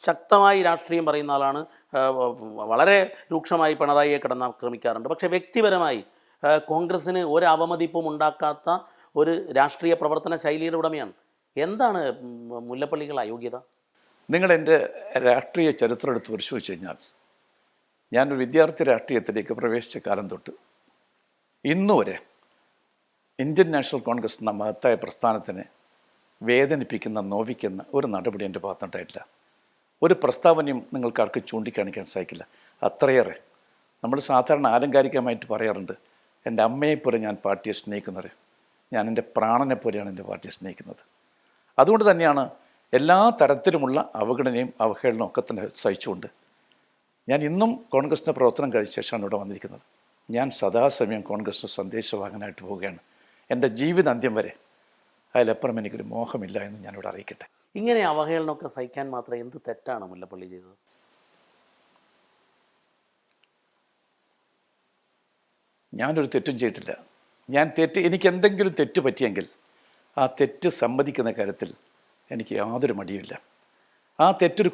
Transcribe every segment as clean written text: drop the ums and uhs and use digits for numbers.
ശക്തമായി രാഷ്ട്രീയം പറയുന്ന ആളാണ്. വളരെ രൂക്ഷമായി പിണറായിയെ കിടന്നാക്രമിക്കാറുണ്ട്. പക്ഷേ വ്യക്തിപരമായി കോൺഗ്രസ്സിന് ഒരു അവമതിപ്പും ഉണ്ടാക്കാത്ത ഒരു രാഷ്ട്രീയ പ്രവർത്തന ശൈലിയുടെ ഉടമയാണ്. എന്താണ് മുല്ലപ്പള്ളികൾ അയോഗ്യത? നിങ്ങൾ എൻ്റെ രാഷ്ട്രീയ ചരിത്രം എടുത്ത് പരിശോധിച്ച് കഴിഞ്ഞാൽ, ഞാനൊരു വിദ്യാർത്ഥി രാഷ്ട്രീയത്തിലേക്ക് പ്രവേശിച്ച കാലം തൊട്ട് ഇന്നുവരെ ഇന്ത്യൻ നാഷണൽ കോൺഗ്രസ് എന്ന മഹത്തായ പ്രസ്ഥാനത്തിനെ വേദനിപ്പിക്കുന്ന, നോവിക്കുന്ന ഒരു നടപടി എൻ്റെ ഭാഗത്തുണ്ടായിട്ടില്ല. ഒരു പ്രസ്താവനയും നിങ്ങൾക്കാർക്ക് ചൂണ്ടിക്കാണിക്കാൻ സാധിക്കില്ല. അത്രയേറെ നമ്മൾ സാധാരണ ആലങ്കാരികമായിട്ട് പറയാറുണ്ട്, എൻ്റെ അമ്മയെപ്പോലെ ഞാൻ പാർട്ടിയെ സ്നേഹിക്കുന്നത്, ഞാൻ എൻ്റെ പ്രാണനെ പോലെയാണ് എൻ്റെ പാർട്ടിയെ സ്നേഹിക്കുന്നത്. അതുകൊണ്ട് തന്നെയാണ് എല്ലാ തരത്തിലുമുള്ള അവഗണനയും അവഹേളനവും ഒക്കെ തന്നെ സഹിച്ചുകൊണ്ട് ഞാൻ ഇന്നും കോൺഗ്രസിൻ്റെ പ്രവർത്തനം കഴിച്ച ശേഷമാണ് ഇവിടെ വന്നിരിക്കുന്നത്. ഞാൻ സദാസമയം കോൺഗ്രസ് സന്ദേശവാഹകനായിട്ട് പോവുകയാണ്. എൻ്റെ ജീവിതാന്ത്യം വരെ അതിലപ്പുറം എനിക്കൊരു മോഹമില്ല എന്ന് ഞാനിവിടെ അറിയിക്കട്ടെ. ഇങ്ങനെ അവഹേളനമൊക്കെ സഹിക്കാൻ മാത്രം എന്ത് തെറ്റാണ് മുല്ലപ്പള്ളി ചെയ്തത്? ഞാനൊരു തെറ്റും ചെയ്തിട്ടില്ല. എനിക്ക് എന്തെങ്കിലും തെറ്റ് പറ്റിയെങ്കിൽ ആ തെറ്റ് സമ്മതിക്കുന്ന കാര്യത്തിൽ എനിക്ക് യാതൊരു മടിയുമില്ല. ആ തെറ്റൊരു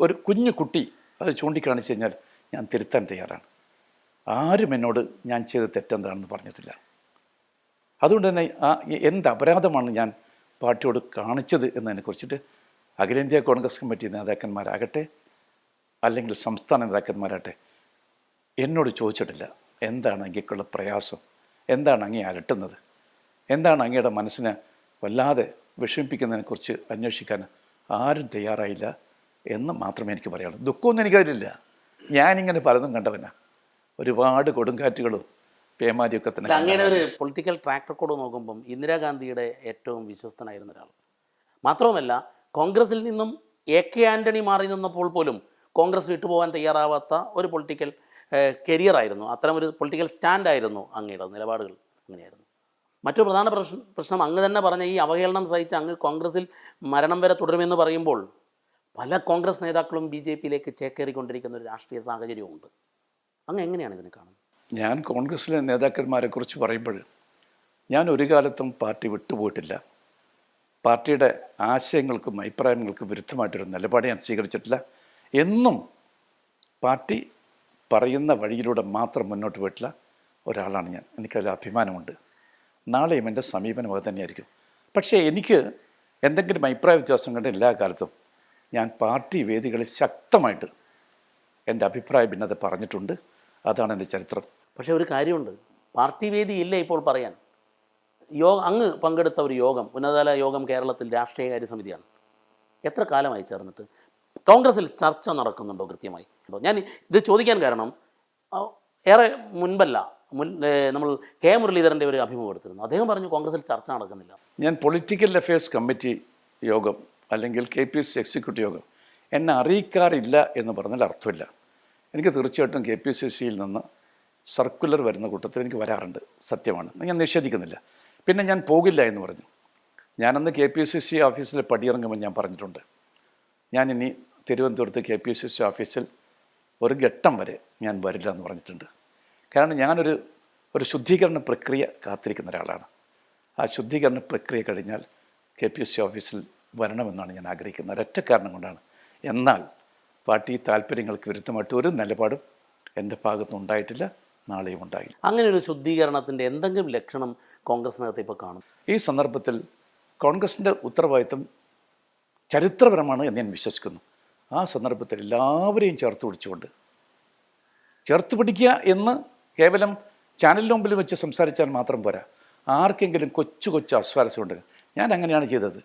ഒരു കുഞ്ഞു കുട്ടി അത് ചൂണ്ടിക്കാണിച്ചു കഴിഞ്ഞാൽ ഞാൻ തിരുത്താൻ തയ്യാറാണ്. ആരും എന്നോട് ഞാൻ ചെയ്ത തെറ്റെന്താണെന്ന് പറഞ്ഞിട്ടില്ല. അതുകൊണ്ട് തന്നെ എന്ത് അപരാധമാണ് ഞാൻ പാർട്ടിയോട് കാണിച്ചത് എന്നതിനെക്കുറിച്ചിട്ട് അഖിലേന്ത്യാ കോൺഗ്രസ് കമ്മിറ്റി നേതാക്കന്മാരാകട്ടെ അല്ലെങ്കിൽ സംസ്ഥാന നേതാക്കന്മാരാകട്ടെ എന്നോട് ചോദിച്ചിട്ടില്ല. എന്താണ് അങ്ങേക്കുള്ള പ്രയാസം, എന്താണ് അങ്ങേ അലട്ടുന്നത്, എന്താണ് അങ്ങയുടെ മനസ്സിനെ വല്ലാതെ വിഷമിപ്പിക്കുന്നതിനെക്കുറിച്ച് അന്വേഷിക്കാൻ ആരും തയ്യാറായില്ല എന്ന് മാത്രമേ എനിക്ക് പറയാനുള്ളൂ. ദുഃഖമൊന്നും എനിക്കതിലില്ല. ഞാനിങ്ങനെ പലതും കണ്ടവനാ. ഒരുപാട് കൊടുങ്കാറ്റുകളും പേമാരിയൊക്കെ തന്നെ. അങ്ങയുടെ ഒരു പൊളിറ്റിക്കൽ ട്രാക്ക് റെക്കോർഡ് നോക്കുമ്പം ഇന്ദിരാഗാന്ധിയുടെ ഏറ്റവും വിശ്വസ്തനായിരുന്ന ഒരാൾ. മാത്രവുമല്ല, കോൺഗ്രസിൽ നിന്നും AK ആൻ്റണി മാറി നിന്നപ്പോൾ പോലും കോൺഗ്രസ് വിട്ടുപോകാൻ തയ്യാറാവാത്ത ഒരു പൊളിറ്റിക്കൽ കരിയറായിരുന്നു, അത്തരമൊരു പൊളിറ്റിക്കൽ സ്റ്റാൻഡായിരുന്നു അങ്ങയുടെ നിലപാടുകൾ. അങ്ങനെയായിരുന്നു. മറ്റൊരു പ്രധാന പ്രശ്നം അങ്ങ് തന്നെ പറഞ്ഞ ഈ അവഹേളനം സഹിച്ച് അങ്ങ് കോൺഗ്രസിൽ മരണം വരെ തുടരുമെന്ന് പറയുമ്പോൾ പല കോൺഗ്രസ് നേതാക്കളും BJPയിലേക്ക് ചേക്കേറിക്കൊണ്ടിരിക്കുന്ന ഒരു രാഷ്ട്രീയ സാഹചര്യമുണ്ട്. അങ്ങ് എങ്ങനെയാണ് ഇതിനെ കാണുന്നത്? ഞാൻ കോൺഗ്രസിലെ നേതാക്കന്മാരെക്കുറിച്ച് പറയുമ്പോൾ ഞാൻ ഒരു കാലത്തും പാർട്ടി വിട്ടുപോയിട്ടില്ല. പാർട്ടിയുടെ ആശയങ്ങൾക്കും അഭിപ്രായങ്ങൾക്കും വിരുദ്ധമായിട്ടൊരു നിലപാട് ഞാൻ സ്വീകരിച്ചിട്ടില്ല. എന്നും പാർട്ടി പറയുന്ന വഴിയിലൂടെ മാത്രം മുന്നോട്ട് പോയിട്ടുള്ള ഒരാളാണ് ഞാൻ. എനിക്കതിൽ അഭിമാനമുണ്ട്. നാളെയും എൻ്റെ സമീപനം അത് തന്നെയായിരിക്കും. പക്ഷേ എനിക്ക് എന്തെങ്കിലും അഭിപ്രായ വ്യത്യാസം കണ്ട എല്ലാ കാലത്തും ഞാൻ പാർട്ടി വേദികളിൽ ശക്തമായിട്ട് എൻ്റെ അഭിപ്രായ ഭിന്നത പറഞ്ഞിട്ടുണ്ട്. അതാണ് എൻ്റെ ചരിത്രം. പക്ഷേ ഒരു കാര്യമുണ്ട്, പാർട്ടി വേദി ഇല്ല ഇപ്പോൾ പറയാൻ. അങ്ങ് പങ്കെടുത്ത ഒരു യോഗം, ഉന്നതതല യോഗം കേരളത്തിൽ രാഷ്ട്രീയകാര്യ സമിതിയാണ്. എത്ര കാലമായി ചേർന്നിട്ട്? കോൺഗ്രസിൽ ചർച്ച നടക്കുന്നുണ്ടോ കൃത്യമായി? ഞാൻ ഇത് ചോദിക്കാൻ കാരണം, ഏറെ മുൻപല്ല നമ്മൾ K മുരളീധരൻ്റെ ഒരു അഭിമുഖം എടുത്തിരുന്നു. അദ്ദേഹം പറഞ്ഞു കോൺഗ്രസിൽ ചർച്ച നടക്കുന്നില്ല. ഞാൻ പൊളിറ്റിക്കൽ അഫയേഴ്സ് കമ്മിറ്റി യോഗം അല്ലെങ്കിൽ KPCC എക്സിക്യൂട്ടീവ് യോഗം എന്നെ അറിയിക്കാറില്ല എന്ന് പറഞ്ഞാൽ അർത്ഥമില്ല. എനിക്ക് തീർച്ചയായിട്ടും KPCCയിൽ നിന്ന് സർക്കുലർ വരുന്ന കൂട്ടത്തിൽ എനിക്ക് വരാറുണ്ട്, സത്യമാണ്, ഞാൻ നിഷേധിക്കുന്നില്ല. പിന്നെ ഞാൻ പോകില്ല എന്ന് പറഞ്ഞു. ഞാനന്ന് KPCC ഓഫീസിൽ പടിയിറങ്ങുമ്പോൾ ഞാൻ പറഞ്ഞിട്ടുണ്ട്, ഞാനിനി തിരുവനന്തപുരത്ത് KPCC ഓഫീസിൽ ഒരു ഘട്ടം വരെ ഞാൻ വരില്ല എന്ന് പറഞ്ഞിട്ടുണ്ട്. കാരണം ഞാനൊരു ശുദ്ധീകരണ പ്രക്രിയ കാത്തിരിക്കുന്ന ഒരാളാണ്. ആ ശുദ്ധീകരണ പ്രക്രിയ കഴിഞ്ഞാൽ KPCC ഓഫീസിൽ വരണമെന്നാണ് ഞാൻ ആഗ്രഹിക്കുന്നത്. ഒരൊറ്റ കാരണം കൊണ്ടാണ്. എന്നാൽ പാർട്ടി താല്പര്യങ്ങൾക്ക് വിരുദ്ധമായിട്ട് ഒരു നിലപാടും എൻ്റെ ഭാഗത്തുനിന്ന് ഉണ്ടായിട്ടില്ല, നാളെയും ഉണ്ടായില്ല. അങ്ങനെ ഒരു ശുദ്ധീകരണത്തിൻ്റെ എന്തെങ്കിലും ലക്ഷണം കോൺഗ്രസിനകത്ത് ഇപ്പോൾ കാണും? ഈ സന്ദർഭത്തിൽ കോൺഗ്രസിൻ്റെ ഉത്തരവാദിത്വം ചരിത്രപരമാണ് എന്ന് ഞാൻ വിശ്വസിക്കുന്നു. ആ സന്ദർഭത്തിൽ എല്ലാവരെയും ചേർത്ത് പിടിക്കുക എന്ന് കേവലം ചാനലിന് മുമ്പിൽ വെച്ച് സംസാരിച്ചാൽ മാത്രം പോരാ. ആർക്കെങ്കിലും കൊച്ചു അസ്വാരസ്യമുണ്ട്. ഞാൻ അങ്ങനെയാണ് ചെയ്തത്.